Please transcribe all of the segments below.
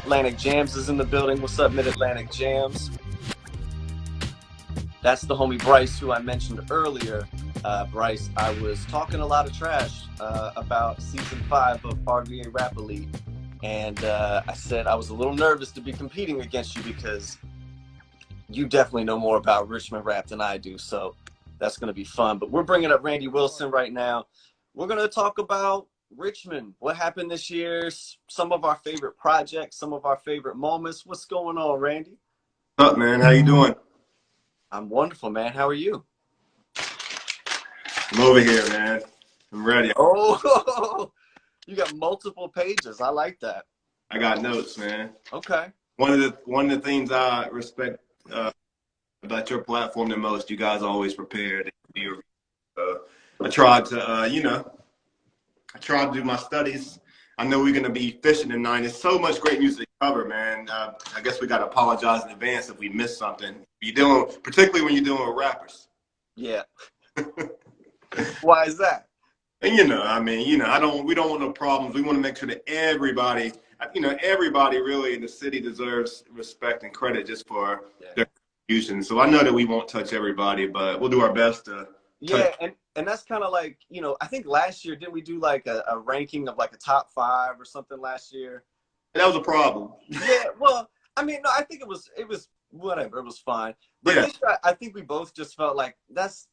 Mid-Atlantic Jams is in the building. What's up, Mid-Atlantic Jams? That's the homie Bryce, who I mentioned earlier. Bryce, I was talking a lot of trash about season 5 of RVA Rap Elite. And I said I was a little nervous to be competing against you because you definitely know more about Richmond rap than I do. So that's going to be fun. But we're bringing up Randy Wilson right now. We're going to talk about Richmond, what happened this year, some of our favorite projects, some of our favorite moments. What's going on, Randy? What's up, man? How you doing? I'm wonderful, man. How are you? I'm over here, man. I'm ready. Oh, you got multiple pages. I like that. I got notes, man. Okay. One of the things I respect about your platform the most, you guys are always prepared. I tried to, I tried to do my studies. I know we're gonna be fishing tonight. There's so much great music to cover, man. I guess we gotta apologize in advance if we miss something. Particularly when you're dealing with rappers. Yeah. Why is that? And we don't want no problems. We want to make sure that everybody really in the city deserves respect and credit just for their contribution. So I know that we won't touch everybody, but we'll do our best to. Yeah, and that's kind of like, I think last year, didn't we do like a ranking of like a top 5 or something last year? And that was a problem. Yeah, well, I mean, no, I think it was whatever, it was fine. But yeah. This year, I think we both just felt like that's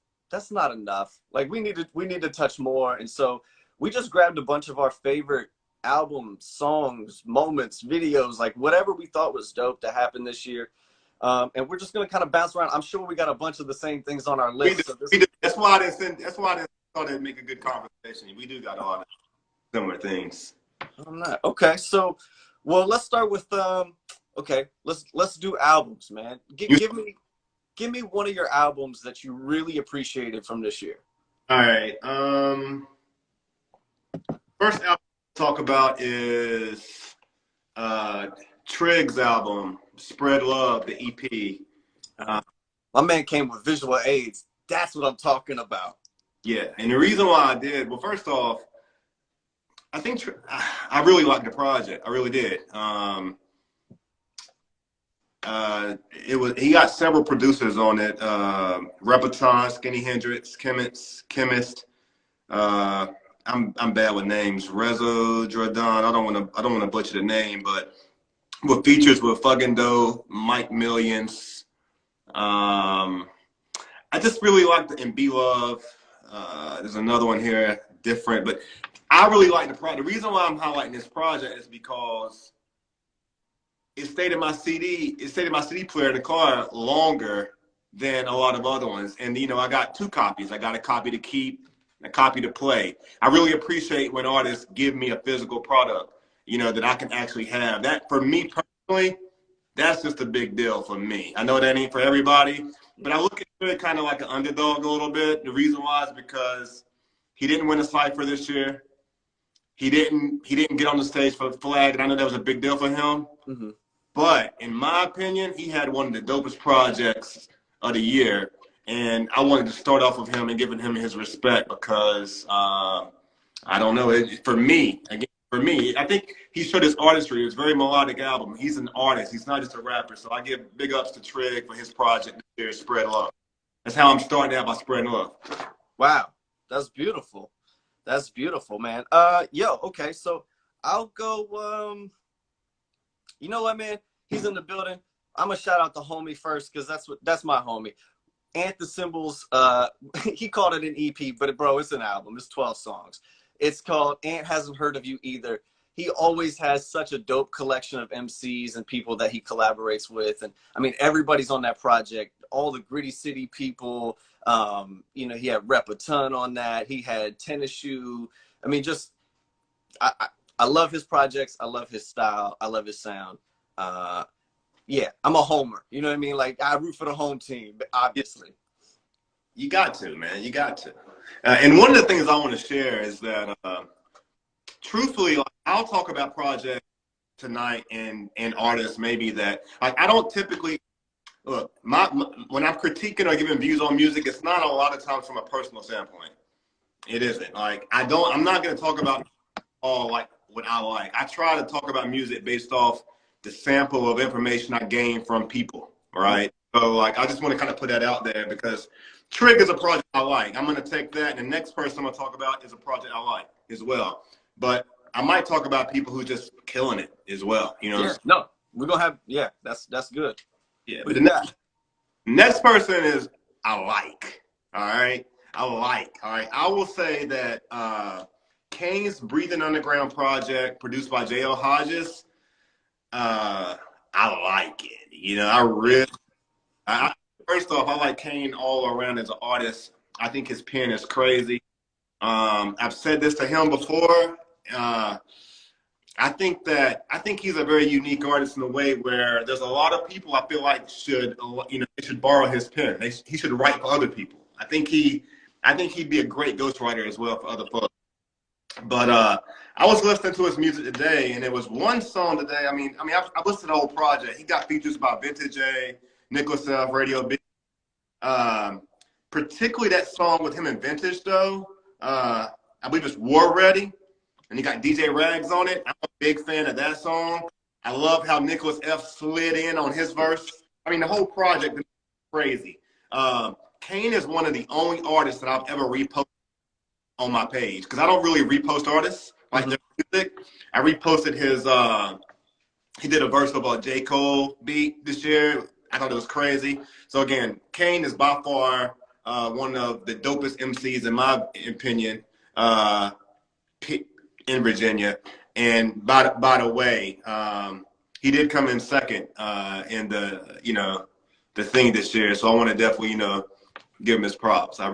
not enough. Like we need to touch more. And so we just grabbed a bunch of our favorite albums, songs, moments, videos, like whatever we thought was dope to happen this year. And we're just gonna kind of bounce around. I'm sure we got a bunch of the same things on our list. That's why I didn't thought it'd make a good conversation. We do got a lot of similar things. I'm not. Okay, so let's start with let's do albums, man. Give me one of your albums that you really appreciated from this year. All right. First album to talk about is Trig's album, Spread Love, the EP. My man came with visual aids. That's what I'm talking about. Yeah, and the reason why I did, well, first off, I think I really liked the project. I really did. He got several producers on it. Reperton, Skinny Hendrix, Chemist. I'm bad with names. Rezo, Jordan. I don't want to butcher the name, but with features with Fucking Doe, Mike Millions. I just really liked it. And Be Love. There's another one here, different, but I really like the project. The reason why I'm highlighting this project is because it stayed in my CD player in the car longer than a lot of other ones. And I got 2 copies. I got a copy to keep, and a copy to play. I really appreciate when artists give me a physical product, that I can actually have. That, for me personally, that's just a big deal for me. I know that ain't for everybody, but I look at it kind of like an underdog a little bit. The reason why is because he didn't win a Cypher this year. He didn't get on the stage for the flag, and I know that was a big deal for him. Mm-hmm. But in my opinion, he had one of the dopest projects of the year. And I wanted to start off with him and giving him his respect because, I don't know, for me, I think he showed his artistry. It was a very melodic album. He's an artist. He's not just a rapper. So I give big ups to Trig for his project this year, Spread Love. That's how I'm starting out, by spreading love. Wow. That's beautiful. That's beautiful, man. Okay. So I'll go, you know what, man? He's in the building. I'm gonna shout out the homie first because that's my homie. Ant the Symbols. He called it an EP, but bro, it's an album. It's 12 songs. It's called Ant Hasn't Heard of You Either. He always has such a dope collection of MCs and people that he collaborates with, and I mean everybody's on that project. All the Gritty City people. He had Reperton on that. He had Tennis Shoe. I mean, just I love his projects. I love his style. I love his sound. Yeah, I'm a homer. You know what I mean? Like, I root for the home team, obviously. You got to, man. You got to. And one of the things I want to share is that, truthfully, I'll talk about projects tonight and artists maybe that, like, I don't typically, look, when I'm critiquing or giving views on music, it's not a lot of times from a personal standpoint. It isn't. Like, I'm not going to talk about all, like, what I like. I try to talk about music based off the sample of information I gain from people, right? So like, I just want to kind of put that out there because Trig is a project I like. I'm going to take that, and the next person I'm going to talk about is a project I like as well. But I might talk about people who just killing it as well. You know? Yeah. No, we're gonna have. Yeah, that's good. Yeah. But the next person is I like. All right. I like. All right. I will say that Kane's Breathing Underground project, produced by J.L. Hodges. I like it. You know, first off, I like Kane all around as an artist. I think his pen is crazy. I've said this to him before. I think he's a very unique artist in a way where there's a lot of people I feel like should borrow his pen. He should write for other people. I think he'd be a great ghostwriter as well for other folks. But I was listening to his music today, and there was one song today. I've listened to the whole project. He got features by Vintage A, Nicholas F, Radio B. Particularly that song with him and Vintage, though. I believe it's War Ready. And he got DJ Rags on it. I'm a big fan of that song. I love how Nicholas F slid in on his verse. I mean, the whole project is crazy. Kane is one of the only artists that I've ever reposted on my page because I don't really repost artists like their music. I reposted his. He did a verse of a J. Cole beat this year. I thought it was crazy. So again, Kane is by far one of the dopest MCs in my opinion. In Virginia, and by the way, he did come in second in the thing this year. So I want to definitely give him his props. I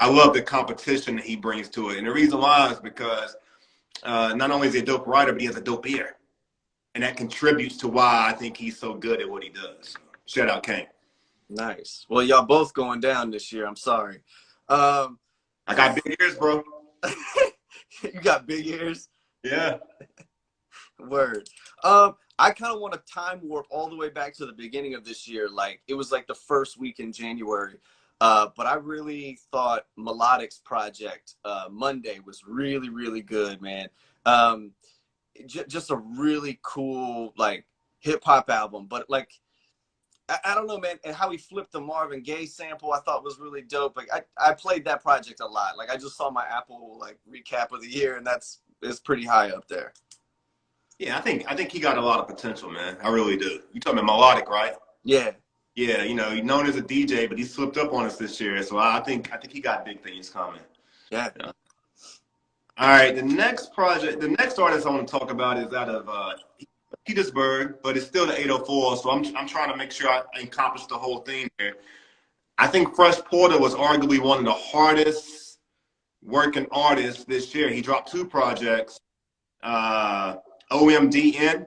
love the competition that he brings to it, and the reason why is because not only is he a dope writer, but he has a dope ear, and that contributes to why I think he's so good at what he does. Shout out Kane. Nice. Well, y'all both going down this year. I'm sorry. I got big ears, bro. You got big ears? Yeah. Word. I kind of want to time warp all the way back to the beginning of this year. Like, it was like the first week in January. But I really thought Melodic's project, Monday, was really, really good, man. Just a really cool, like, hip-hop album. But, like, I don't know, man, and how he flipped the Marvin Gaye sample I thought was really dope. Like I played that project a lot. Like I just saw my Apple like recap of the year, and it's pretty high up there. Yeah, I think he got a lot of potential, man. I really do. You talking about Melodic, right? Yeah. Yeah, he's known as a DJ, but he slipped up on us this year. So I think he got big things coming. Yeah. All right, the next artist I want to talk about is out of Petersburg, but it's still the 804, so I'm trying to make sure I encompass the whole thing here. I think Fresh Porter was arguably one of the hardest working artists this year. He dropped 2 projects, OMDN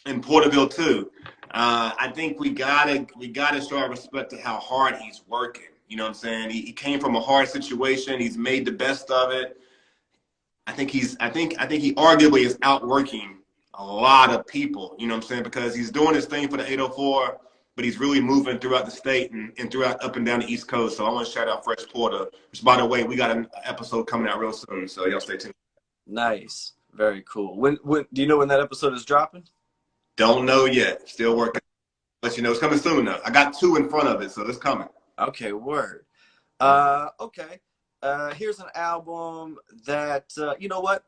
and Porterville 2. I think we gotta show our respect to how hard he's working. You know what I'm saying? He came from a hard situation. He's made the best of it. I think he arguably is outworking a lot of people, you know what I'm saying? Because he's doing his thing for the 804, but he's really moving throughout the state and throughout up and down the East Coast. So I want to shout out Fresh Porter, which, by the way, we got an episode coming out real soon. So y'all stay tuned. Nice. Very cool. When do you know when that episode is dropping? Don't know yet. Still working. Let you know it's coming soon though. I got 2 in front of it, so it's coming. Okay, word. Okay. Here's an album that you know what?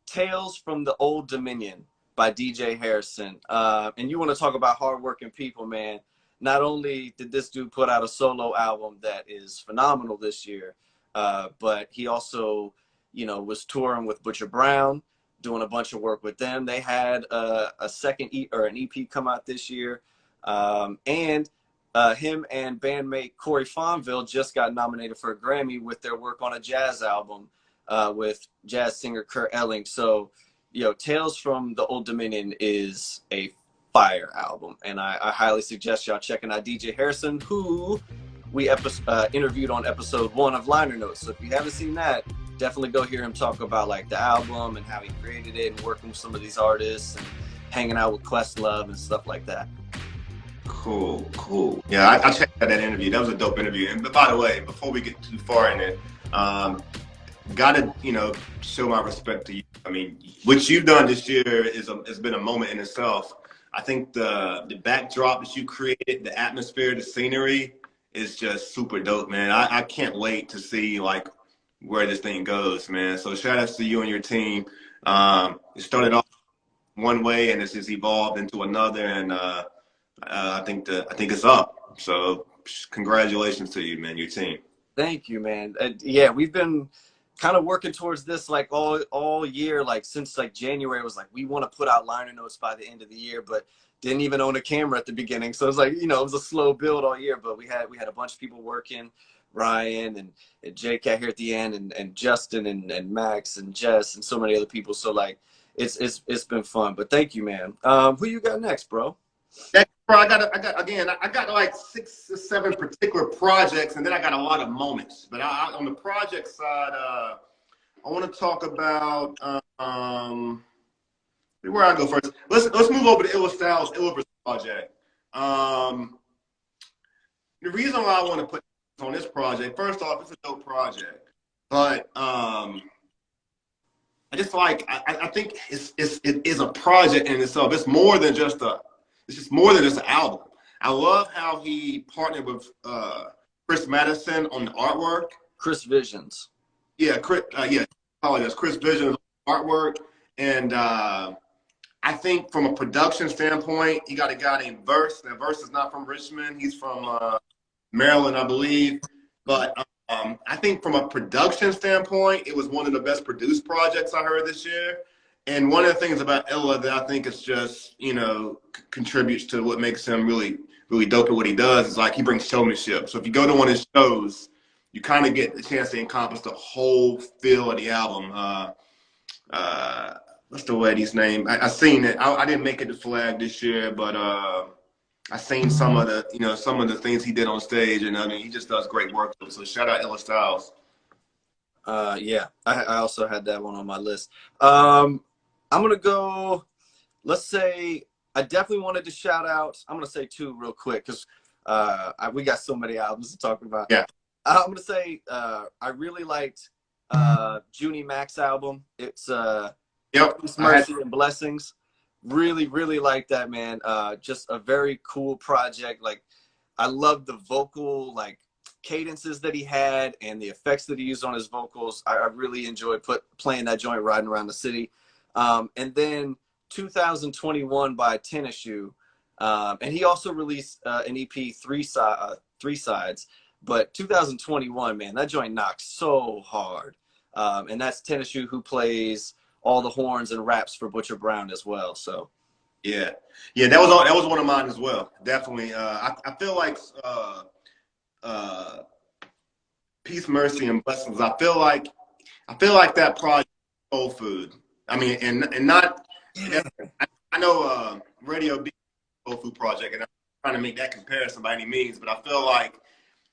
Tales from the Old Dominion by DJ Harrison. And you want to talk about hardworking people, man. Not only did this dude put out a solo album that is phenomenal this year, but he also, was touring with Butcher Brown, doing a bunch of work with them. They had a second an EP come out this year. And him and bandmate Corey Fonville just got nominated for a Grammy with their work on a jazz album with jazz singer Kurt Elling. So, Tales from the Old Dominion is a fire album, and I highly suggest y'all checking out DJ Harrison, who we interviewed on episode 1 of Liner Notes. So if you haven't seen that, definitely go hear him talk about like the album and how he created it and working with some of these artists and hanging out with Questlove and stuff like that. Cool. Yeah, I checked out that interview. That was a dope interview. And by the way, before we get too far in it, gotta show my respect to you. I mean, what you've done this year has been a moment in itself. I think the backdrop that you created, the atmosphere, the scenery is just super dope, man. I can't wait to see like where this thing goes, man. So shout outs to you and your team. It started off one way and it's just evolved into another, and I think it's up. So congratulations to you, man, your team. Thank you, man. Yeah, we've been kind of working towards this like all year, like since like January. It was like we want to put out liner notes by the end of the year, but didn't even own a camera at the beginning. So it was like, you know, it was a slow build all year, but we had a bunch of people working, Ryan and JK here at the end, and Justin and Max and Jess and so many other people. So like it's been fun. But thank you, man. Who you got next, bro? Yeah, bro, I got like 6 or 7 particular projects, and then I got a lot of moments. But on the project side, I want to talk about where I go first. Let's move over to Styles project. The reason why I want to put on this project, first off, it's a dope project, but I just like I think it is a project in itself. It's more than just an album. I love how he partnered with Chris Madison on the artwork. Chris Visions. Yeah, Chris Visions artwork, and I think from a production standpoint, you got a guy named Verse. Now, Verse is not from Richmond. He's from Maryland, I believe. But I think from a production standpoint, it was one of the best produced projects I heard this year. And one of the things about Ella that I think is just, you know, contributes to what makes him really, really dope at what he does is like he brings showmanship. So if you go to one of his shows, you kind of get the chance to encompass the whole feel of the album. What's the lady's name? I seen it. I didn't make it to Flag this year, but I seen some of the things he did on stage, and I mean he just does great work. So shout out Ella Styles. Yeah, I also had that one on my list. I'm gonna go. Let's say I definitely wanted to shout out. I'm gonna say 2 real quick because we got so many albums to talk about. Yeah, I'm gonna say I really liked Junie Mac's album. It's Peace, Mercy, and Blessings. Really, really like that, man. Just a very cool project. Like, I love the vocal like cadences that he had and the effects that he used on his vocals. I really enjoyed playing that joint, riding around the city. And then 2021 by Tennis Shoe. And he also released an EP, three sides. But 2021, man, that joint knocks so hard. And that's Tennis Shoe, who plays all the horns and raps for Butcher Brown as well. So yeah, that was one of mine as well. Definitely. I feel like Peace, Mercy, and Blessings. I feel like that project is soul food. I mean, and not. Yeah. I know Radio B soul food project, and I'm trying to make that comparison by any means, but I feel like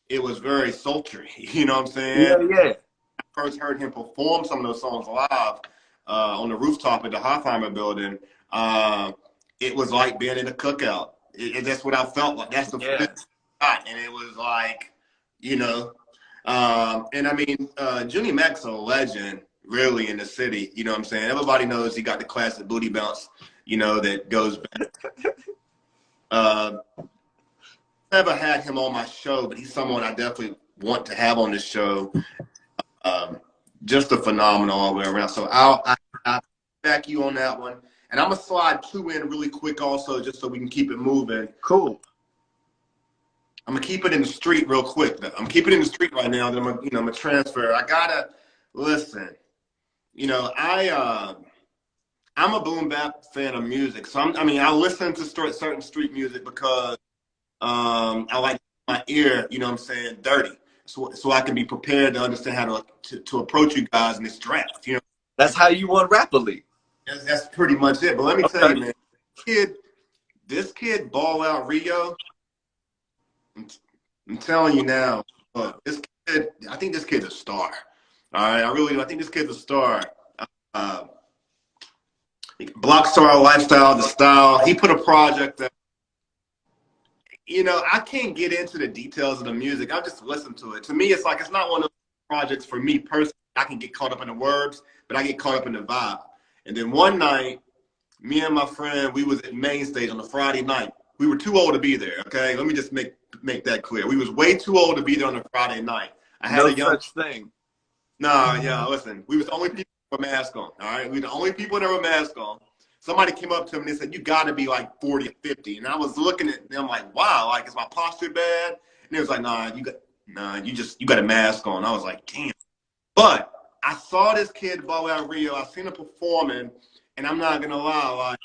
it was very sultry. You know what I'm saying? Yeah. I first heard him perform some of those songs live on the rooftop at the Hofheimer building. It was like being in a cookout. That's what I felt like. That's the spot, and it was like, you know. And I mean, Junie Mac's a legend, really, in the city. You know what I'm saying? Everybody knows he got the classic booty bounce, you know, that goes back. Never had him on my show, but he's someone I definitely want to have on this show. Just a phenomenal all the way around. So I'll back you on that one. And I'm going to slide 2 in really quick also, just so we can keep it moving. Cool. I'm gonna keep it in the street real quick. I'm keeping it in the street right now. Then I'm gonna transfer. I gotta listen. You know, I'm a boom bap fan of music, so I listen to certain street music because I like my ear. You know what I'm saying? Dirty, so I can be prepared to understand how to approach you guys in this draft. You know, that's how you won Rapper League. That's pretty much it. But let me tell you, man, this kid ball out Rio. I'm telling you now, this kid. I think this kid's a star. All right, I think this kid's a star. Block Star Lifestyle, the style. He put a project that, you know, I can't get into the details of the music. I just listen to it. To me, it's like it's not one of those projects for me personally. I can get caught up in the words, but I get caught up in the vibe. And then one night, me and my friend, we was at main stage on a Friday night. We were too old to be there. Okay, let me just make that clear. We was way too old to be there on a Friday night. I had No a young. such thing. Nah, yeah. Listen, we was the only people with masks on. All right, we the only people that were mask on. Somebody came up to me and they said, "You got to be like 40 or 50." And I was looking at them like, "Wow, like is my posture bad?" And they was like, "Nah, you got a mask on." I was like, "Damn." But I saw this kid ball out Rio. I seen him performing, and I'm not gonna lie, like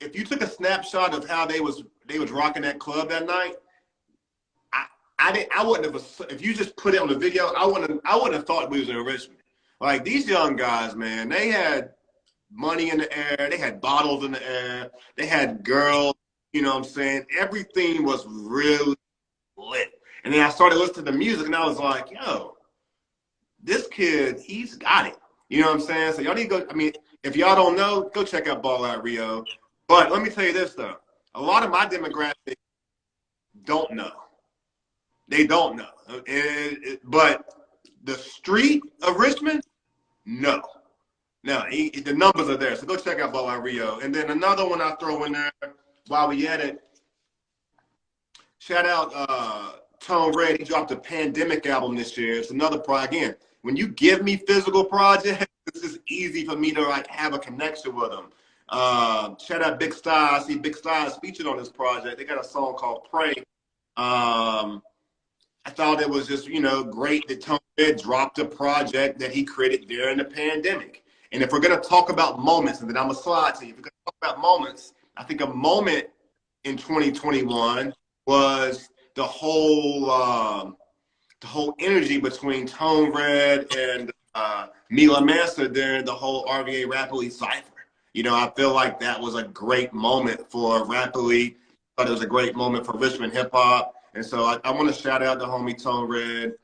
if you took a snapshot of how they was rocking that club that night, I wouldn't have, if you just put it on the video, I wouldn't have thought we was in Richmond. Like these young guys, man, they had money in the air, they had bottles in the air, they had girls, you know what I'm saying? Everything was really lit. And then I started listening to music and I was like, yo, this kid, he's got it. You know what I'm saying? So y'all need to go, I mean, if y'all don't know, go check out Ball Out Rio. But let me tell you this though, a lot of my demographic don't know. They don't know. But the street of Richmond, no. No, the numbers are there. So go check out Ball Out Rio. And then another one I throw in there while we at it, shout out Tone Red. He dropped a Pandemic album this year. It's another project. Again, when you give me physical projects, it's just easy for me to like have a connection with them. Shout out Big Star. I see Big Star is featured on this project. They got a song called Pray. I thought it was just, great that Tone Red dropped a project that he created during the pandemic. And if we're going to talk about moments, and then I'm going to slide to you, if we're going to talk about moments, I think a moment in 2021 was the whole energy between Tone Red and Mila Mansa during the whole RVA Rap Elite Cypher. I feel like that was a great moment for Rap Elite. I thought it was a great moment for Richmond hip hop. And so I want to shout out the homie Tone Red,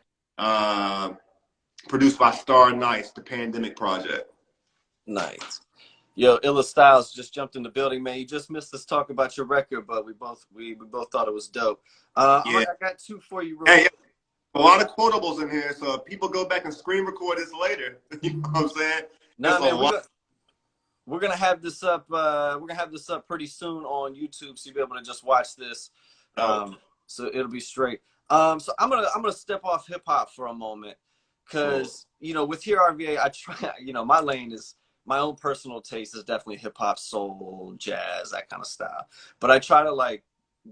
produced by Star Nice, the Pandemic Project. Nice. Yo, Illa Styles just jumped in the building, man. You just missed us talk about your record, but we both thought it was dope. Yeah. I got two for you. Hey, a lot of quotables in here, so if people go back and screen record this later, you know what I'm saying? No, man, we're gonna have this up. We're gonna have this up pretty soon on YouTube, so you'll be able to just watch this. So it'll be straight. So I'm gonna step off hip hop for a moment, because with HearRVA, I try. My lane is my own personal taste is definitely hip hop, soul, jazz, that kind of style. But I try to like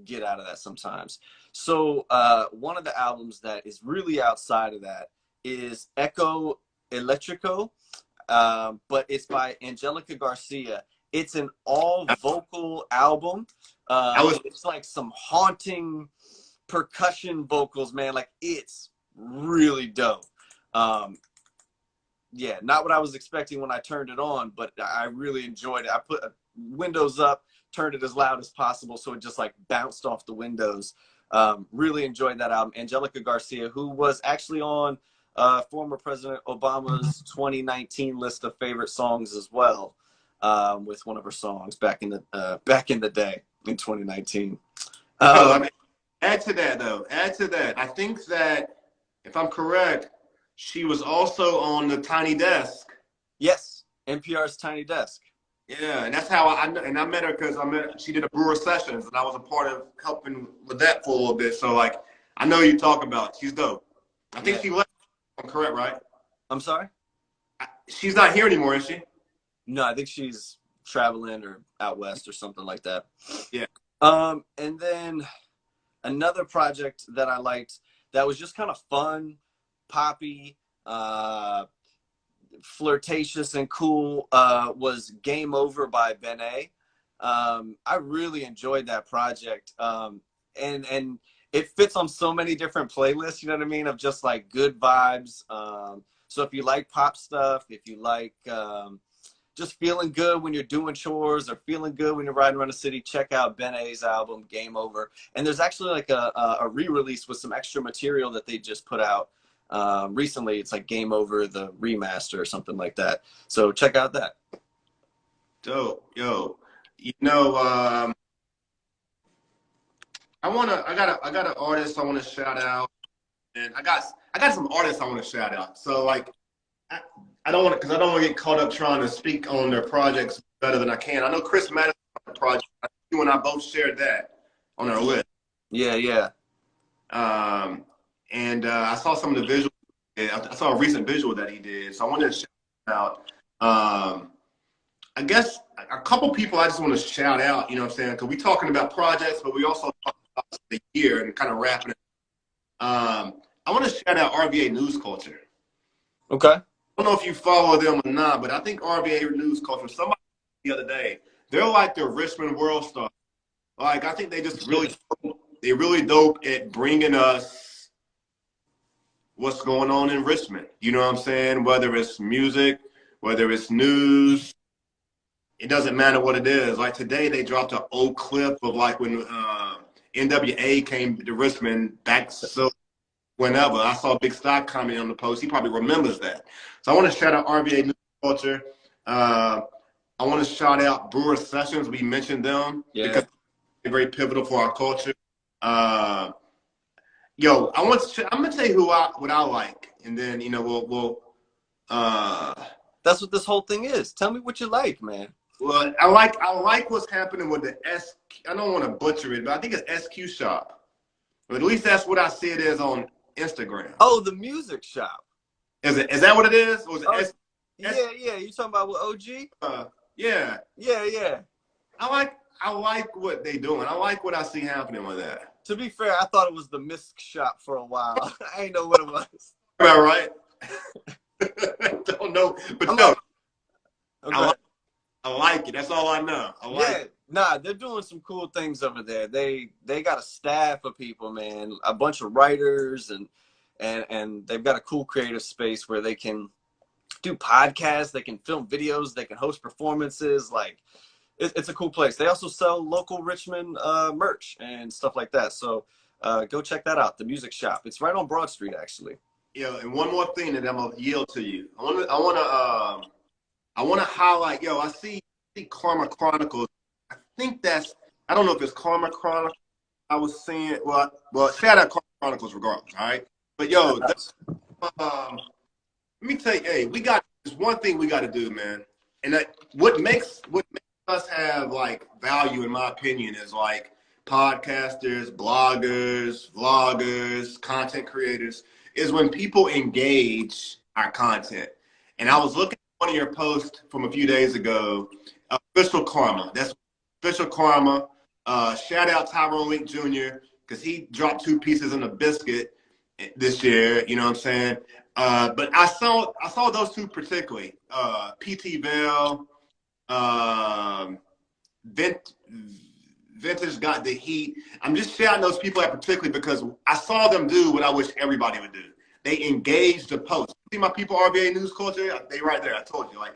get out of that sometimes. So one of the albums that is really outside of that is Echo Electrico, but it's by Angelica Garcia. It's an all vocal album. It's like some haunting percussion vocals, man. Like it's really dope. Yeah, not what I was expecting when I turned it on, but I really enjoyed it. I put windows up, turned it as loud as possible, so it just like bounced off the windows. Really enjoyed that album. Angelica Garcia, who was actually on former President Obama's 2019 list of favorite songs as well, with one of her songs back in the day in 2019. Add to that. I think that if I'm correct, she was also on the Tiny Desk. Yes, NPR's Tiny Desk. Yeah, and that's how I met her because she did a Brewer Sessions, and I was a part of helping with that for a little bit. So like, I know you talk about. She's dope. I think she left. I'm correct, right? I'm sorry? She's not here anymore, is she? No, I think she's traveling or out west or something like that. Yeah. And then another project that I liked that was just kind of fun, poppy, flirtatious and cool was Game Over by Benet. I really enjoyed that project. And it fits on so many different playlists, you know what I mean, of just like good vibes. So if you like pop stuff, if you like just feeling good when you're doing chores or feeling good when you're riding around the city, check out Benet's album, Game Over. And there's actually like a re-release with some extra material that they just put out recently. It's like Game Over, the remaster or something like that. So check out that. Dope. Yo, I got an artist I want to shout out, and I got some artists I want to shout out. So like, I, I don't want to, because I don't want to get caught up trying to speak on their projects better than I can. I know Chris Madison project. You and I both shared that on our list. Yeah, yeah. And I saw some of the visuals. I saw a recent visual that he did, so I wanted to shout out. I guess a couple people I just want to shout out. You know what I'm saying? Because we talking about projects, but we also talking about the year and kind of wrapping it. I want to shout out RVA News Culture. Okay. I don't know if you follow them or not, but I think RVA News Culture. Somebody the other day, they're like the Richmond World Star. Like I think they're really dope at bringing us what's going on in Richmond. You know what I'm saying? Whether it's music, whether it's news, it doesn't matter what it is. Like today, they dropped an old clip of like when NWA came to Richmond back. So whenever I saw Big Stock comment on the post, he probably remembers that. So I want to shout out RVA News Culture. I want to shout out Brewer Sessions. We mentioned them because they're very pivotal for our culture. Yo, I'm gonna tell you what I like, and then we'll. That's what this whole thing is. Tell me what you like, man. Well, I like what's happening with the I don't want to butcher it, but I think it's SQ Shop. But at least that's what I see it as on Instagram. Oh, the music shop. Is that what it is? Or is it yeah. You talking about with OG? Yeah. Yeah. I like what they doing. I like what I see happening with that. To be fair, I thought it was the Misc shop for a while. I ain't know what it was. All right. Don't know, but no. Okay. I like it. That's all I know. I like it. Nah, they're doing some cool things over there. They got a staff of people, man, a bunch of writers, and they've got a cool creative space where they can do podcasts, they can film videos, they can host performances. Like, it's a cool place. They also sell local Richmond merch and stuff like that. So go check that out, the music shop. It's right on Broad Street, actually. Yeah, and one more thing that I'm gonna yield to you. I want to highlight. Yo, I see Karma Chronicles. I don't know if it's Karma Chronicles. I was saying, well, shout out Karma Chronicles regardless. All right, but yo, let me tell you, hey, there's one thing we got to do, man. And what makes us have like value, in my opinion, is like podcasters, bloggers, vloggers, content creators, is when people engage our content. And I was looking at one of your posts from a few days ago, Official Karma. That's Official Karma. Shout out Tyrone Link Jr. because he dropped 2 pieces in a biscuit this year. You know what I'm saying? But I saw those 2 particularly. PT Bell, Vintage got the heat. I'm just shouting those people out particularly because I saw them do what I wish everybody would do. They engaged the post. See my people, RVA News Culture? They right there. I told you. Like,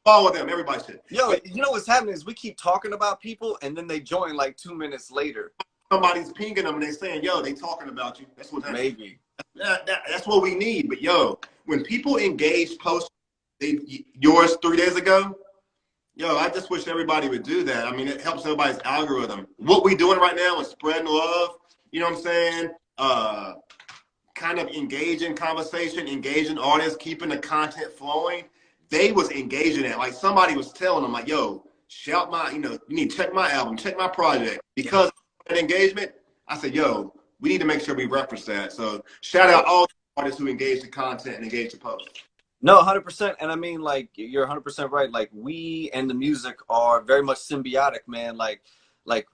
follow them. Everybody should. Yo, you know what's happening is we keep talking about people and then they join like 2 minutes later. Somebody's pinging them and they saying, yo, they talking about you. That's what happens. Maybe. That's what we need. But yo, when people engage posts, yours 3 days ago, yo, I just wish everybody would do that. I mean, it helps everybody's algorithm. What we doing right now is spreading love. You know what I'm saying? Kind of engaging conversation, engaging audience, keeping the content flowing. They was engaging it. Like somebody was telling them, like, yo, shout my, you need to check my album, check my project. Because of that engagement, I said, yo, we need to make sure we reference that. So shout out all the artists who engage the content and engage the post. No, 100%. And I mean, like, you're 100% right. Like, we and the music are very much symbiotic, man. Like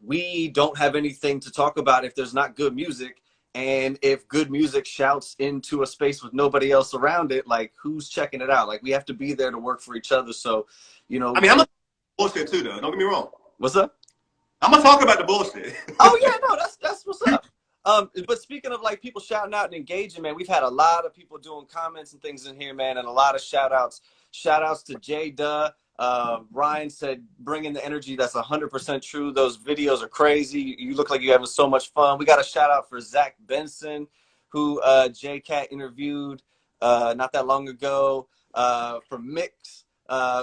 we don't have anything to talk about if there's not good music. And if good music shouts into a space with nobody else around it, like, who's checking it out? Like, we have to be there to work for each other. So, I mean, I'm a bullshit too, though. Don't get me wrong. What's up? I'm gonna talk about the bullshit. Oh yeah, no, that's what's up. But speaking of like people shouting out and engaging, man, we've had a lot of people doing comments and things in here, man, and a lot of shout outs. Shout outs to J Duh. Ryan said, bringing the energy. That's 100% true. Those videos are crazy. You look like you're having so much fun. We got a shout out for Zach Benson, who J Cat interviewed not that long ago. For Mix,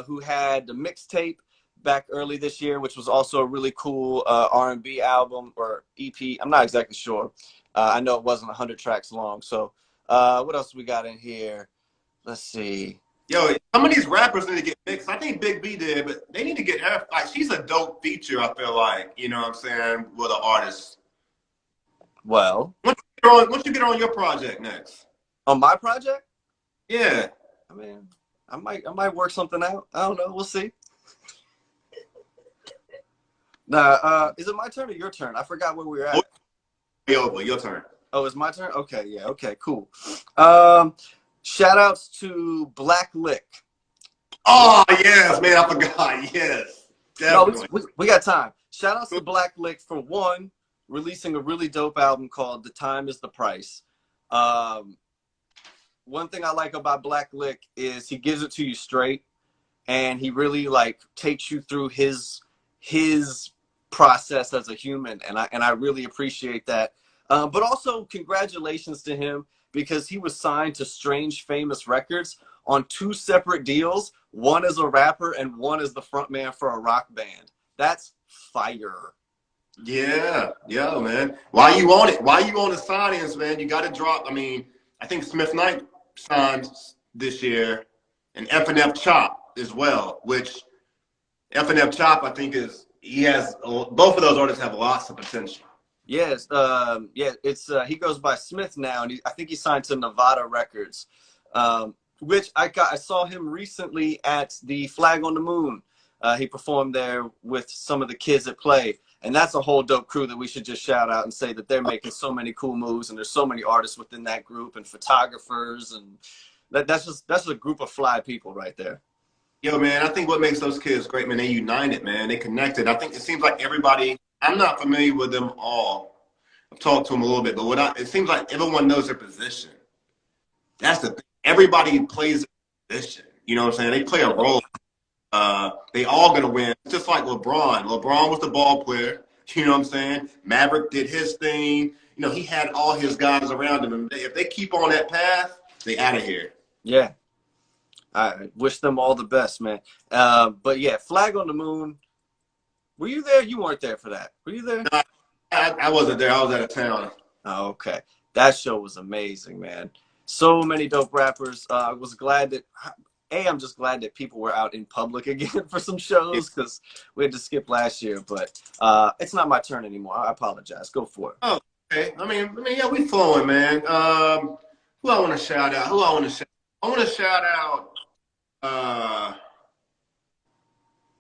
who had the mixtape back early this year, which was also a really cool R&B album or EP. I'm not exactly sure. I know it wasn't 100 tracks long. So what else we got in here? Let's see. Yo, some of these rappers need to get mixed. I think Big B did, but they need to get her. Like, she's a dope feature, I feel like. You know what I'm saying? With an artist. Well, Once you get on your project next. on my project? Yeah. I mean, I might work something out. I don't know. We'll see. Nah, is it my turn or your turn? I forgot where we were at. Over, your turn. Oh, it's my turn? Okay, yeah, okay, cool. Shout outs to Black Lick. Oh, yes, man, I forgot. Yes. Definitely. No, we got time. Shout outs to Black Lick for one, releasing a really dope album called The Time Is the Price. One thing I like about Black Lick is he gives it to you straight, and he really like takes you through his process as a human, and I really appreciate that. But also congratulations to him, because he was signed to Strange Famous Records on 2 separate deals. One as a rapper and one as the frontman for a rock band. That's fire. Yeah, man. Why you on it? Why you on the signings, man? You got to drop. I mean, I think Smith Knight signed this year, and F&F Chop as well, which F&F Chop, I think, both of those artists have lots of potential. Yes, it's he goes by Smith now, and I think he signed to Nevada Records, which I saw him recently at the Flag on the Moon. He performed there with some of the kids at Play, and that's a whole dope crew that we should just shout out and say that they're making so many cool moves, and there's so many artists within that group and photographers, and that's a group of fly people right there. Yo, man, I think what makes those kids great, man, they united, man. They connected. I think it seems like everybody, I'm not familiar with them all. I've talked to them a little bit, but it seems like everyone knows their position. That's the thing. Everybody plays their position. You know what I'm saying? They play a role. They all gonna win. It's just like LeBron. LeBron was the ball player. You know what I'm saying? Maverick did his thing. You know, he had all his guys around him. And if they keep on that path, they out of here. Yeah. I wish them all the best, man. But yeah, Flag on the Moon. Were you there? You weren't there for that. Were you there? No, I wasn't there. I was out of town. Oh, okay. That show was amazing, man. So many dope rappers. I was glad that, I'm just glad that people were out in public again for some shows, because we had to skip last year. But it's not my turn anymore. I apologize. Go for it. Oh, okay. I mean, yeah, we flowing, man. Who I want to shout out? I want to shout out. I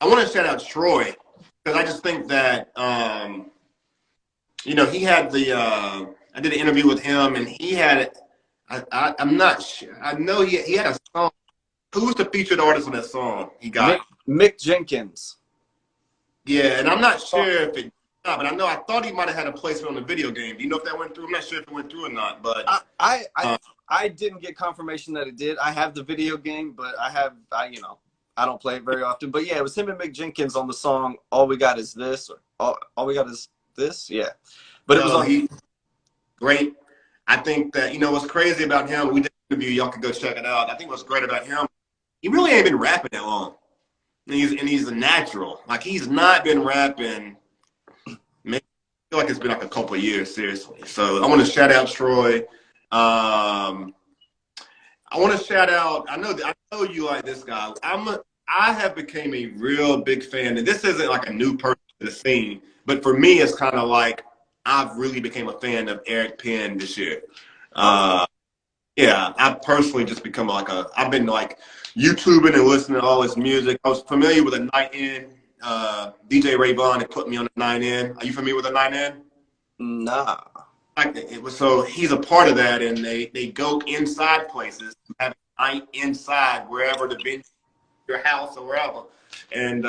want to shout out Troy, because I just think that you know, he had I did an interview with him, and he had I'm not sure. I know he had a song. Who was the featured artist on that song? He got Mick Jenkins. Yeah, and I'm not sure if it. But I thought he might have had a placement on the video game. Do you know if that went through? I'm not sure if it went through or not. But I didn't get confirmation that it did. I have the video game, but I don't play it very often. But yeah, it was him and Mick Jenkins on the song "All We Got Is This," or all we got is this. Yeah, but it was great. I think that, you know, what's crazy about him. We did an interview. Y'all can go check it out. I think what's great about him, he really ain't been rapping that long. And he's a natural. Like, he's not been rapping. Man, I feel like it's been like a couple of years, seriously. So I want to shout out Troy. I want to shout out. I know you like this guy. I have became a real big fan, and this isn't like a new person to the scene, but for me, it's kind of like I've really became a fan of Eric Penn this year. Yeah, I've personally just become I've been like YouTubing and listening to all his music. I was familiar with a Night In. DJ Ray Vaughn had put me on the 9N. Are you familiar with the 9N? Nah. So he's a part of that, and they go inside places, have a night inside wherever the venue, your house or wherever, and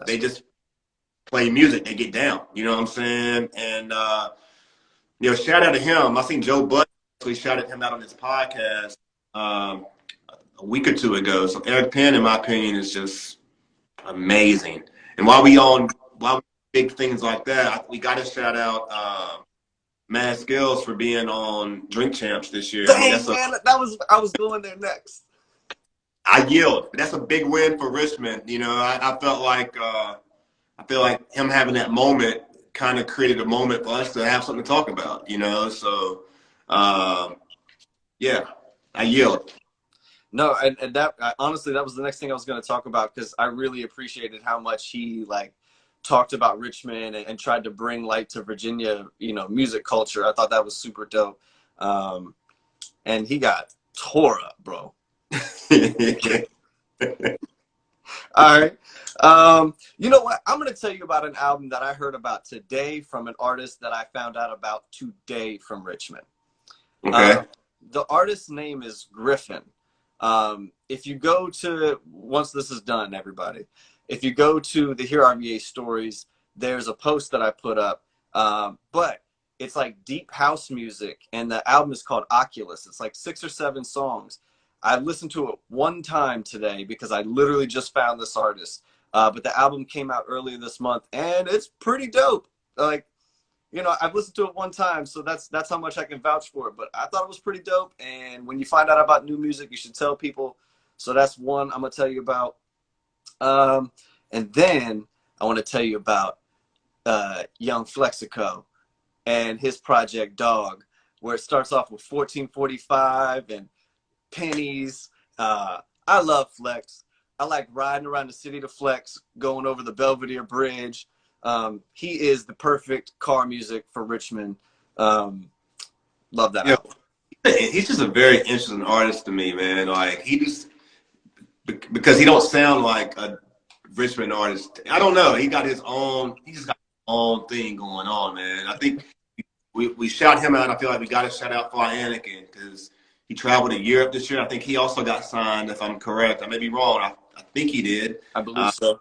they just play music. They get down. You know what I'm saying? And you know, shout out to him. I seen Joe Budden actually shouted him out on his podcast a week or two ago. So Eric Penn, in my opinion, is just amazing. And while we big things like that, we got to shout out Mad Skills for being on Drink Champs this year. Dang, man, I was going there next. I yield. That's a big win for Richmond. You know, I felt like him having that moment kind of created a moment for us to have something to talk about. You know, so yeah, I yield. No, and that honestly, that was the next thing I was going to talk about because I really appreciated how much he like talked about Richmond and tried to bring light to Virginia, you know, music culture. I thought that was super dope. Um, and he got tore up, bro. All right. You know what? I'm going to tell you about an album that I heard about today from an artist that I found out about today from Richmond. Okay. The artist's name is Griffin. If you go to, once this is done, everybody, if you go to the HearRVA stories, there's a post that I put up. But it's like deep house music, and the album is called Oculus. It's like 6 or 7 songs. I listened to it one time today because I literally just found this artist. But the album came out earlier this month, and it's pretty dope. Like, you know, I've listened to it one time, so that's how much I can vouch for it. But I thought it was pretty dope. And when you find out about new music, you should tell people. So that's one I'm gonna tell you about. And then I want to tell you about Young Flexico and his project Dog, where it starts off with 1445 and pennies. I love Flex. I like riding around the city to Flex, going over the Belvedere Bridge. He is the perfect car music for Richmond. Love that album. He's just a very interesting artist to me, man. Like he just because he don't sound like a Richmond artist. I don't know. He got his own. He just got his own thing going on, man. I think we shout him out. I feel like we got to shout out Fly Anakin because he traveled to Europe this year. I think he also got signed, if I'm correct. I may be wrong. I think he did. I believe so.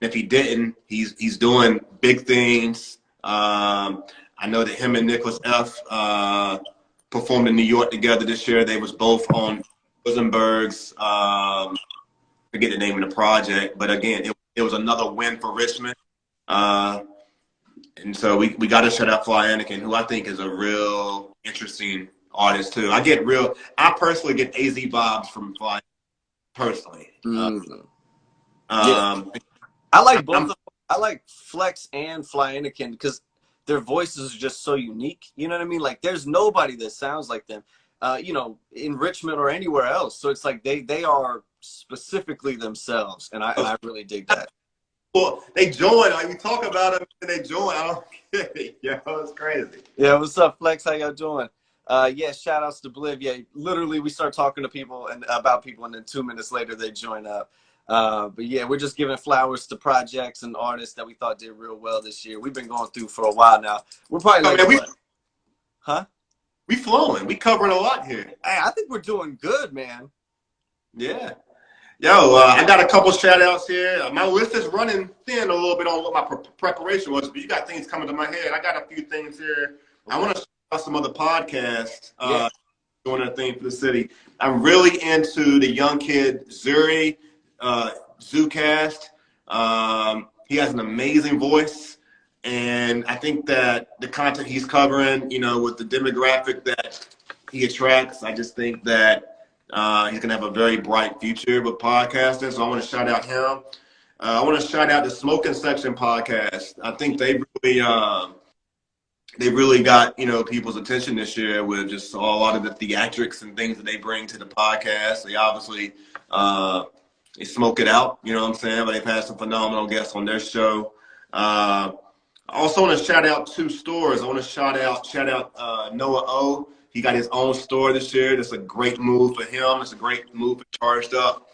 If he didn't, he's doing big things. I know that him and Nicholas F. Performed in New York together this year. They was both on Rosenberg's, forget the name of the project, but again, it was another win for Richmond. And so we got to shout out Fly Anakin, who I think is a real interesting artist too. I personally get AZ vibes from Fly personally. Yeah. I like both. I like Flex and Fly Anakin because their voices are just so unique. You know what I mean? Like there's nobody that sounds like them, you know, in Richmond or anywhere else. So it's like they are specifically themselves. And I really dig that. Well, they join. Like we talk about them and they join. I don't get it. Yeah, it's crazy. Yeah, what's up, Flex? How y'all doing? Yeah, shout outs to Bliv. Yeah, literally we start talking to people and about people and then 2 minutes later they join up. But yeah, we're just giving flowers to projects and artists that we thought did real well this year. We've been going through for a while now. We're probably like, We flowing. We covering a lot here. Hey, I think we're doing good, man. Yeah. Yo, I got a couple shout outs here. My list is running thin a little bit on what my preparation was, but you got things coming to my head. I got a few things here. Okay. I want to shout out some other podcasts doing their thing for the city. I'm really into the young kid Zuri. ZooCast. He has an amazing voice, and I think that the content he's covering, you know, with the demographic that he attracts, I just think that he's gonna have a very bright future with podcasting. So I want to shout out him. I want to shout out the Smoking Section podcast. I think they really got, you know, people's attention this year with just a lot of the theatrics and things that they bring to the podcast. They obviously they smoke it out, you know what I'm saying? But they've had some phenomenal guests on their show. I also want to shout out 2 stores. I want to shout out Noah O. He got his own store this year. That's a great move for him. It's a great move for Charged Up.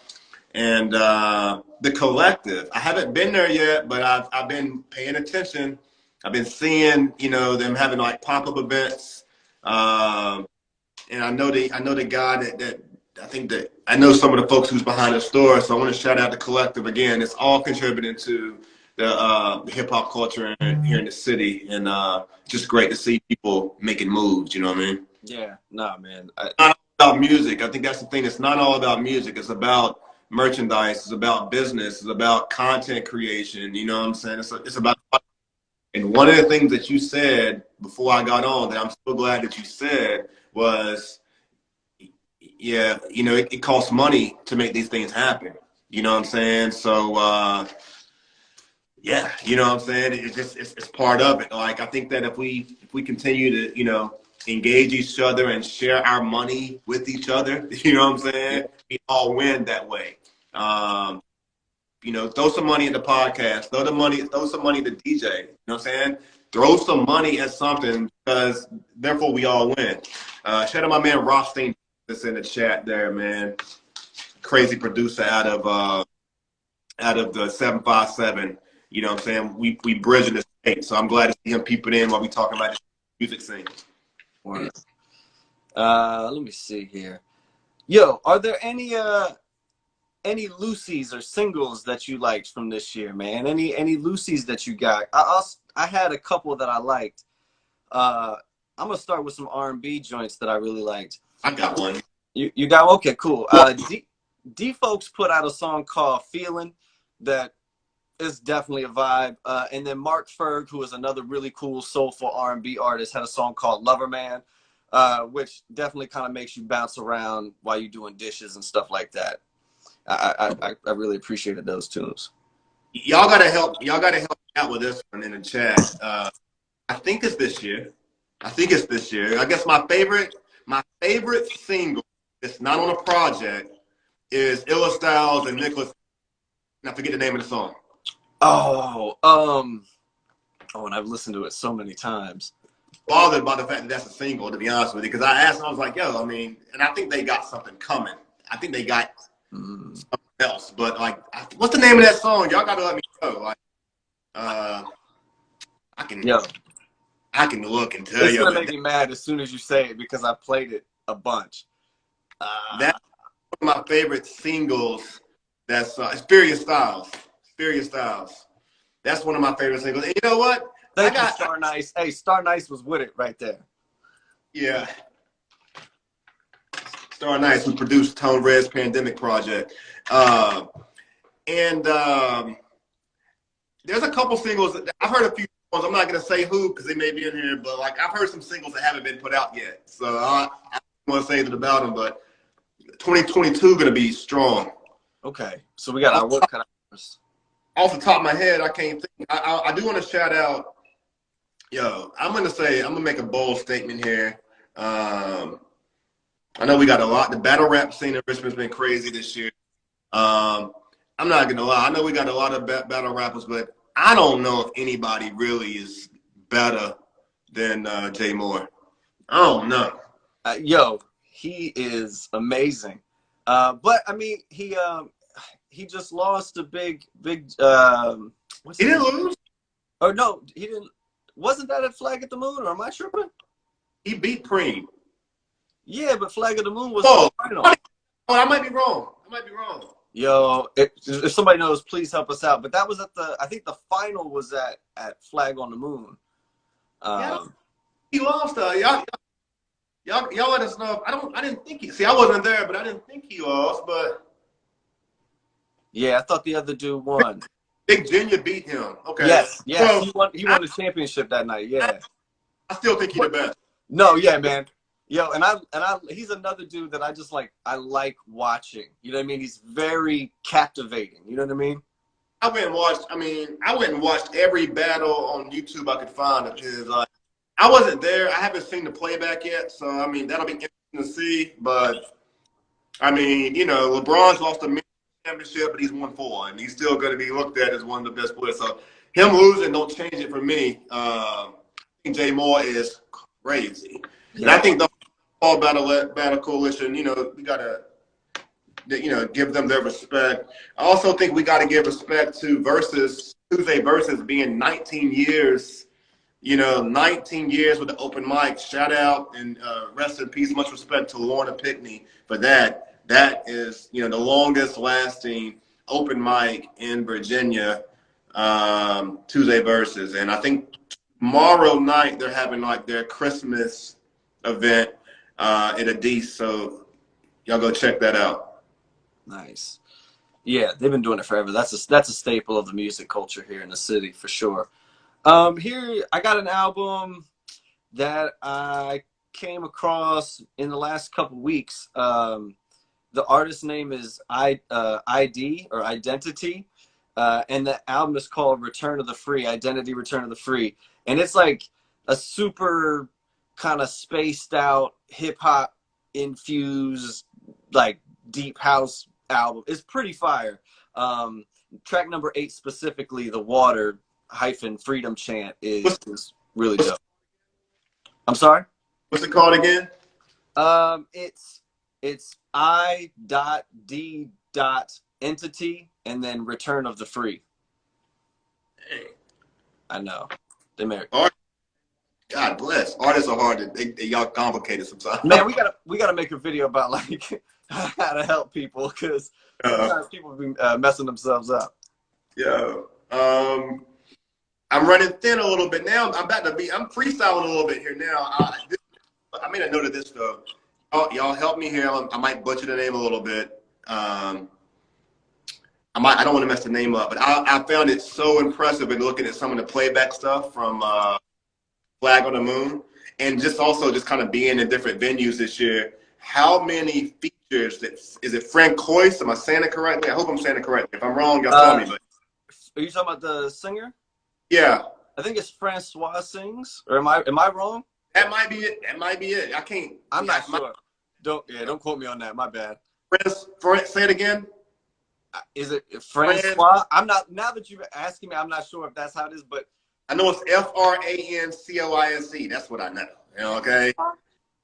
And the Collective. I haven't been there yet, but I've been paying attention. I've been seeing, you know, them having like pop-up events. And I know the guy that I think that I know some of the folks who's behind the store, so I want to shout out the Collective again. It's all contributing to the hip hop culture here in the city, and just great to see people making moves. You know what I mean? Yeah, nah, man. Not all about music. I think that's the thing. It's not all about music. It's about merchandise. It's about business. It's about content creation. You know what I'm saying? It's about. And one of the things that you said before I got on that I'm so glad that you said was, yeah, you know, it costs money to make these things happen. You know what I'm saying? So, yeah, you know what I'm saying? It's just, it's part of it. Like, I think that if we continue to, you know, engage each other and share our money with each other. You know what I'm saying? We all win that way. You know, throw some money in the podcast, throw some money to DJ. You know what I'm saying? Throw some money at something because therefore we all win. Shout out my man Rothstein that's in the chat there, man. Crazy producer out of the 757. You know what I'm saying? We bridging the state. So I'm glad to see him peeping in while we talking about this music scene. Word. Let me see here. Yo, are there any Lucy's or singles that you liked from this year, man? Any Lucy's that you got? I had a couple that I liked. I'm gonna start with some R&B joints that I really liked. I got one. You got one? Okay, cool. D Folks put out a song called "Feeling" that is definitely a vibe. And then Mark Ferg, who is another really cool soulful R&B artist, had a song called "Lover Man," which definitely kind of makes you bounce around while you're doing dishes and stuff like that. I really appreciated those tunes. Y'all gotta help me out with this one in the chat. I think it's this year. I guess my favorite single that's not on a project is Illa Styles and Nicholas. And I forget the name of the song. And I've listened to it so many times. Bothered by the fact that that's a single, to be honest with you, because I asked him, I was like, yo, I mean, and I think they got something coming. I think they got something else, but like, what's the name of that song? Y'all gotta let me know. Like, I can look and tell you. It's gonna make me mad as soon as you say it because I played it a bunch. That's one of my favorite singles. That's Spurious Styles. That's one of my favorite singles. And you know what? Thank you, Star Nice. Hey, Star Nice was with it right there. Yeah. Star Nice, who produced Tone Red's Pandemic Project. There's a couple singles. I've heard a few ones. I'm not going to say who because they may be in here, but like I've heard some singles that haven't been put out yet. So I don't want to say anything about them, but 2022 going to be strong. Okay. So we got our work cut out first. Off the top of my head, I can't think. I do want to shout out. Yo, I'm gonna make a bold statement here. I know we got a lot. The battle rap scene in Richmond's been crazy this year. I'm not gonna lie. I know we got a lot of battle rappers, but I don't know if anybody really is better than Jay Moore. I don't know. Yo, he is amazing. But I mean, he just lost a big. He didn't lose. Or no, he didn't. Wasn't that at Flag at the Moon, or am I tripping? He beat Preem. Yeah, but Flag at the Moon was the final. Oh, I might be wrong. Yo, if somebody knows, please help us out. But that was I think the final was at Flag on the Moon. Yeah, he lost. Y'all let us know. I didn't think see, I wasn't there, but I didn't think he lost. But yeah, I thought the other dude won. Big Junior beat him. Okay. Yes. So, he won the championship that night. Yeah. I still think he's the best. No, yeah, man. Yo, and he's another dude that I like watching. You know what I mean? He's very captivating. You know what I mean? I went and watched every battle on YouTube I could find of his. I wasn't there. I haven't seen the playback yet, so I mean that'll be interesting to see. But I mean, you know, LeBron's lost a championship, but he's won 4, and he's still going to be looked at as one of the best players. So him losing don't change it for me. I think Jay Moore is crazy, and I think the All Battle Coalition, you know, we gotta, you know, give them their respect. I also think we got to give respect to Tuesday Versus being 19 years. You know, 19 years with the open mic. Shout out and rest in peace. Much respect to Lorna Pickney for that. That is, you know, the longest lasting open mic in Virginia, Tuesday Versus. And I think tomorrow night they're having like their Christmas event at a D. So y'all go check that out. Nice. Yeah, they've been doing it forever. That's a staple of the music culture here in the city for sure. Here I got an album that I came across in the last couple weeks. The artist's name is ID or Identity, and the album is called Return of the Free, Identity Return of the Free. And it's like a super kind of spaced out hip hop infused like deep house album. It's pretty fire. Track number 8 specifically, the Water - Freedom Chant is really dope. I'm sorry? What's it called again? It's I.D. Entity and then Return of the Free. Hey. I know. They married. God bless. Artists are hard to y'all complicated sometimes. Man, we gotta make a video about like how to help people because sometimes people be messing themselves up. Yeah. I'm running thin a little bit now. I'm freestyling a little bit here now. I made a note of this though. Y'all help me here. I might butcher the name a little bit. I don't want to mess the name up, but I found it so impressive in looking at some of the playback stuff from Flag on the Moon, and just kind of being in different venues this year. How many features? Is it Francois? Am I saying it correctly? I hope I'm saying it correctly. If I'm wrong, y'all tell me. But are you talking about the singer? Yeah. I think it's Francois sings, or am I wrong? That might be it. That might be it. I'm not sure. Don't quote me on that. My bad. Say it again. Is it Francois? I'm not. Now that you're asking me, I'm not sure if that's how it is, but I know it's Francoise. That's what I know. You know, okay.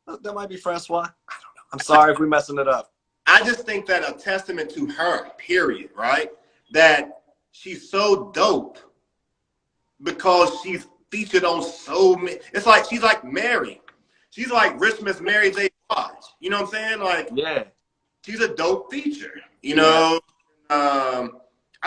That might be Francois. I don't know. I'm sorry if we're messing it up. I just think that a testament to her, period, right? That she's so dope because she's featured on so many. It's like she's like Mary. She's like Richmond's Mary J. Blige. You know what I'm saying? Like, yeah, she's a dope feature. You know, I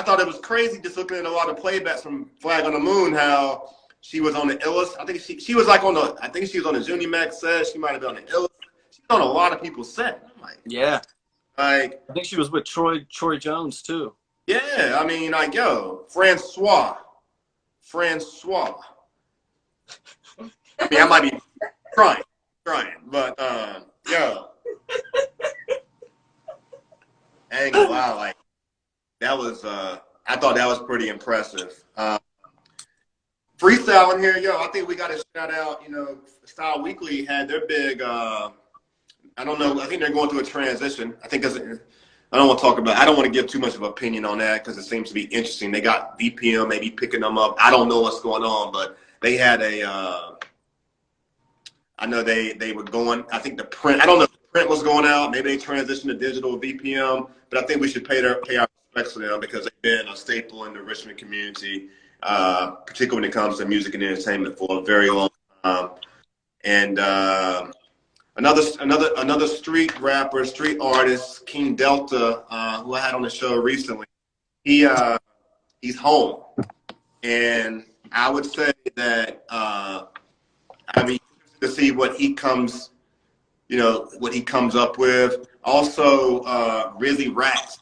thought it was crazy just looking at a lot of playbacks from Flag on the Moon. How she was on the illest. I think she was like on the. I think she was on the Juni Max set. She might have been on the illest. She's on a lot of people's set. I'm like, yeah. Like, I think she was with Troy Jones too. Yeah, I mean, like, yo, Francois. I mean, I might be trying, but yo, I ain't gonna lie, like, that was I thought that was pretty impressive. Freestyling here, yo, I think we got to shout out. You know, Style Weekly had their big. I don't know. I think they're going through a transition. I think I don't want to talk about. I don't want to give too much of an opinion on that because it seems to be interesting. They got BPM maybe picking them up. I don't know what's going on, but they had a. I know they were going. I think the print. I don't know if the print was going out. Maybe they transitioned to digital BPM, but I think we should pay our respects to them because they've been a staple in the Richmond community, particularly when it comes to music and entertainment for a very long time. And another street rapper, street artist, King Delta, who I had on the show recently. He's home, and I would say that I mean, to see what he comes up with. Also, Rizzy Rax,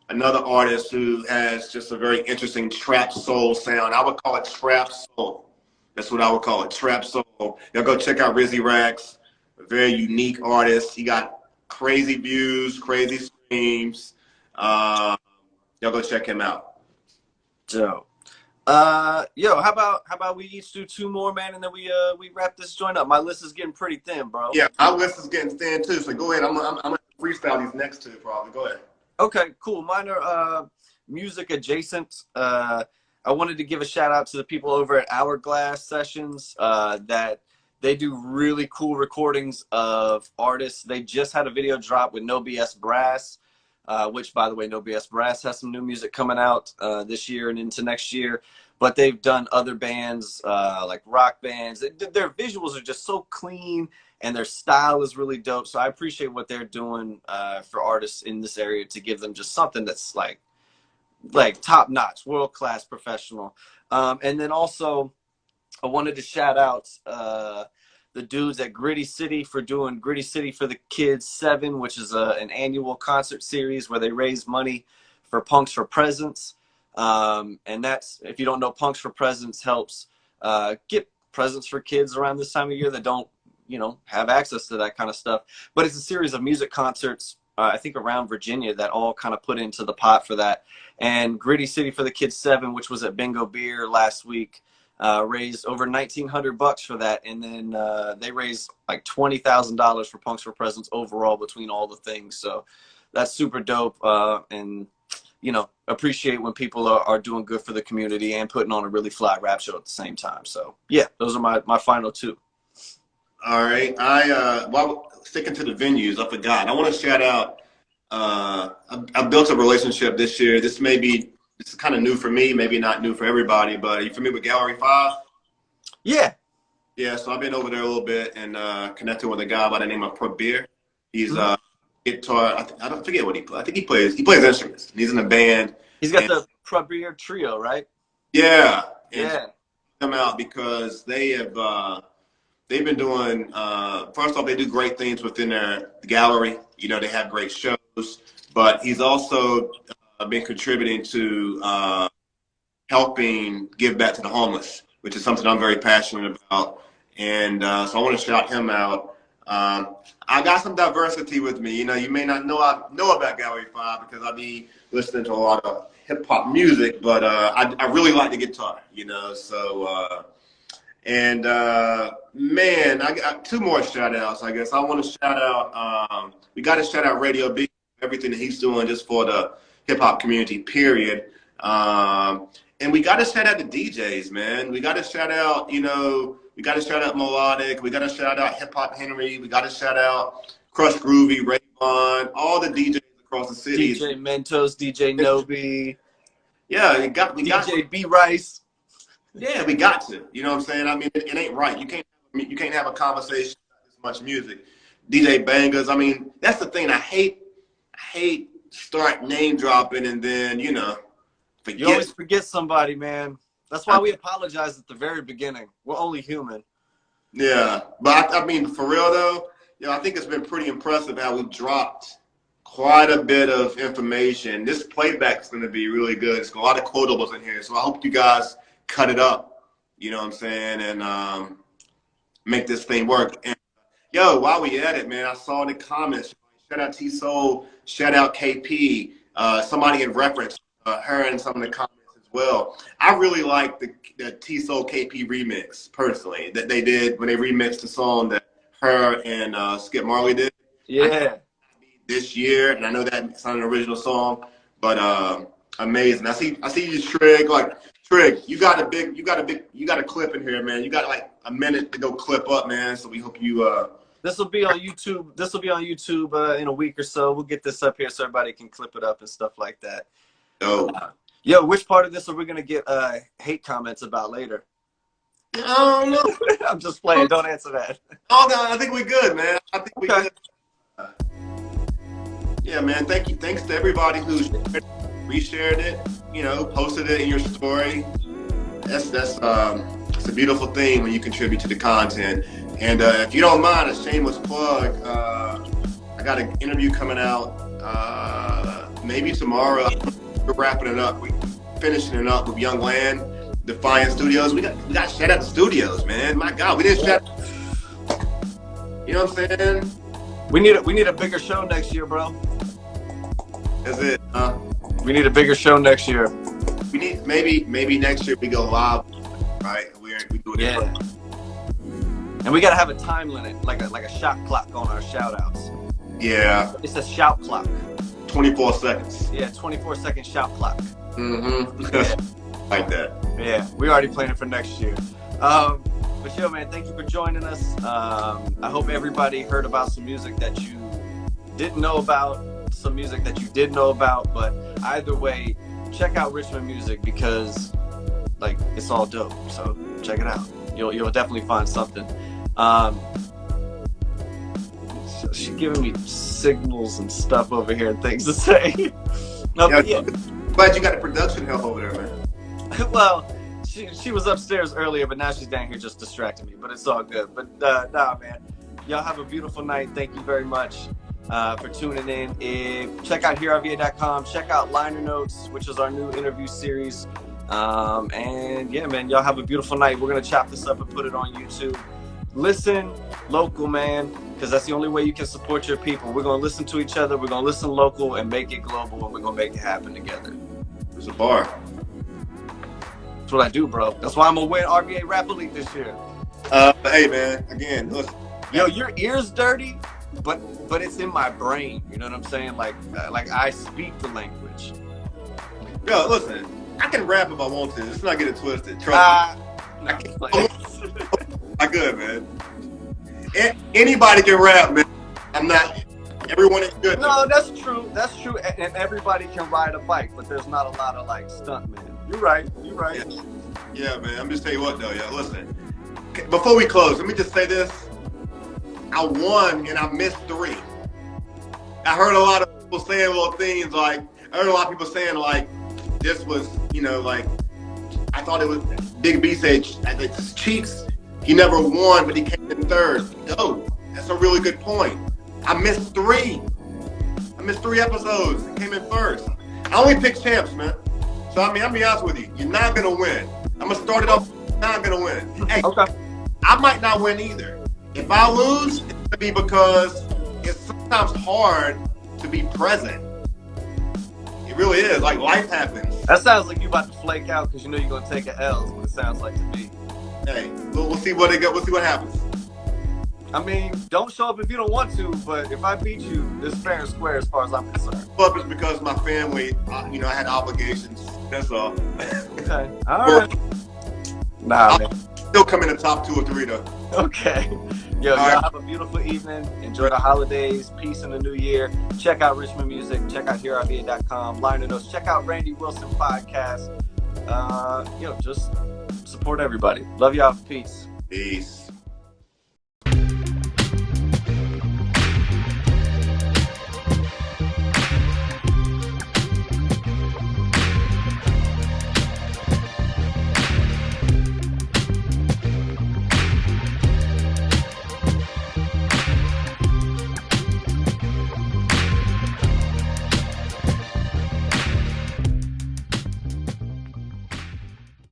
another artist who has just a very interesting trap soul sound. I would call it trap soul. That's what I would call it, trap soul. Y'all go check out Rizzy Rax. A very unique artist. He got crazy views, crazy streams. Y'all go check him out. Dope. Yo, how about we each do 2 more, man, and then we wrap this joint up. My list is getting pretty thin, bro. Yeah, my list is getting thin too. So go ahead. I'm gonna freestyle these next 2 probably. Go ahead. Okay, cool. Mine are music adjacent. I wanted to give a shout out to the people over at Hourglass Sessions that they do really cool recordings of artists. They just had a video drop with No BS Brass, which, by the way, No BS Brass has some new music coming out this year and into next year. But they've done other bands, like rock bands. Their visuals are just so clean, and their style is really dope. So I appreciate what they're doing for artists in this area to give them just something that's like top-notch, world-class, professional. And then also, I wanted to shout out the dudes at Gritty City for doing Gritty City for the Kids 7, which is an annual concert series where they raise money for Punks for Presents. And that's, if you don't know, Punks for Presents helps get presents for kids around this time of year that don't, have access to that kind of stuff. But it's a series of music concerts, I think around Virginia, that all kind of put into the pot for that. And Gritty City for the Kids 7, which was at Bingo Beer last week, raised over $1,900 for that, and then they raised like $20,000 for Punks for Presents overall between all the things. So that's super dope, and you know, appreciate when people are doing good for the community and putting on a really fly rap show at the same time. So yeah, those are my final two. All right. While sticking to the venues, I forgot. I want to shout out. I built a relationship this year. This is kind of new for me, maybe not new for everybody, but are you familiar with Gallery 5? Yeah. Yeah, so I've been over there a little bit and connected with a guy by the name of Prabir. He's guitar. I don't forget what he plays. I think he plays instruments. He's in a band. He's got the Prabir trio, right? Yeah. Yeah. Come out because they have they've been doing first off, they do great things within their gallery. You know, they have great shows, but he's also been contributing to helping give back to the homeless, which is something I'm very passionate about. And so I want to shout him out. I got some diversity with me. You know, you may not know about Gallery 5 because I be listening to a lot of hip hop music, but I really like the guitar, you know. So man, I got two more shout outs, I guess. I want to shout out we got to shout out Radio B, everything that he's doing just for the hip hop community, period. And we got to shout out the DJs, man. We got to shout out, you know, we got to shout out Melodic. We got to shout out Hip Hop Henry. We got to shout out Crush Groovy, Rayvon, all the DJs across the city. DJ Mentos, DJ Nobi. Yeah, we got DJ B Rice. Yeah, we got to. You know what I'm saying? I mean, it ain't right. You can't have a conversation about this much music. DJ Bangers. I mean, that's the thing. I hate start name dropping and then, you know, forget. You always forget somebody, man. That's why we apologize at the very beginning. We're only human. Yeah, but I mean, for real though, you know, I think it's been pretty impressive how we dropped quite a bit of information. This playback is going to be really good. There's a lot of quotables in here, so I hope you guys cut it up. You know what I'm saying, and make this thing work. And yo, while we at it, man, I saw in the comments. Shout out T Soul. Shout out KP. Somebody had referenced her in some of the comments as well. I really like the T Soul KP remix personally that they did when they remixed the song that her and Skip Marley did. Yeah. This year, and I know that it's not an original song, but amazing. I see you, Trig. Like Trig, you got a clip in here, man. You got like a minute to go clip up, man. So we hope you. This will be on YouTube. This will be on YouTube in a week or so. We'll get this up here so everybody can clip it up and stuff like that. Oh. Yo, which part of this are we gonna get hate comments about later? I don't know. I'm just playing. Don't answer that. Oh no, I think we're good, man. I think we're good. Yeah, man. Thanks to everybody who reshared it. You know, posted it in your story. That's it's a beautiful thing when you contribute to the content. And if you don't mind, a shameless plug. I got an interview coming out maybe tomorrow. We're wrapping it up. We're finishing it up with Young Land, Defiant Studios. We got to shout out the studios, man. My God, we didn't shout. You know what I'm saying? We need a bigger show next year, bro. That's it. We need a bigger show next year. We need maybe next year we go live, right? We do it. Yeah. And we gotta have a time limit, like a shot clock on our shout outs. Yeah. It's a shout clock. 24 seconds. Yeah, 24-second shout clock. Mm-hmm. Yeah. Like that. Yeah, we already planning for next year. But yo, man, thank you for joining us. I hope everybody heard about some music that you didn't know about, some music that you did know about, but either way, check out Richmond music because like it's all dope. So check it out. You'll definitely find something. She's giving me signals and stuff over here and things to say. Yeah. Glad you got the production help over there, man. Well, she was upstairs earlier, but now she's down here just distracting me. But it's all good. But nah, man. Y'all have a beautiful night. Thank you very much for tuning in. Check out HearRVA.com. Check out Liner Notes, which is our new interview series. And yeah, man, y'all have a beautiful night. We're gonna chop this up and put it on YouTube. Listen local, man, because that's the only way you can support your people. We're gonna listen to each other. We're gonna listen local and make it global, and we're gonna make it happen together. There's a bar. That's what I do, bro. That's why I'm gonna win RVA Rap Elite this year. Hey man, again, listen. Yo, your ear's dirty, but it's in my brain. You know what I'm saying? Like I speak the language. Yo, listen. I can rap if I want to. Let's not get it twisted. Trust me. No, I'm good, man. Anybody can rap, man. I'm not. Everyone is good. No, that's true. That's true. And everybody can ride a bike, but there's not a lot of like stunt men. You're right. You're right. Yeah, man. I'm just telling you what, though. Yeah, listen. Before we close, let me just say this. I won and I missed 3. I heard a lot of people saying little things like, I heard a lot of people saying like, this was, you know, like, I thought it was, Big B said, it's cheeks. He never won, but he came in 3rd. Yo, that's a really good point. I missed 3. I missed 3 episodes. Came in 1st. I only pick champs, man. So, I mean, I'll be honest with you. You're not going to win. I'm going to start it off. Not going to win. Hey, okay. I might not win either. If I lose, it's going to be because it's sometimes hard to be present. It really is. Like, life happens. That sounds like you about to flake out because you know you're going to take an L. Is what it sounds like to me. Hey, we'll see what they go. We'll see what happens. I mean, don't show up if you don't want to, but if I beat you, it's fair and square as far as I'm concerned. Well, it's because my family, you know, I had obligations. That's all. Okay. All right. Nah, man. Still come in the top 2 or 3, though. Okay. Yo, y'all have a beautiful evening. Enjoy the holidays. Peace in the new year. Check out Richmond Music. Check out HearRVA.com. Liner Notes. Check out Randy Wilson Podcast. Just support everybody. Love y'all. Peace. Peace.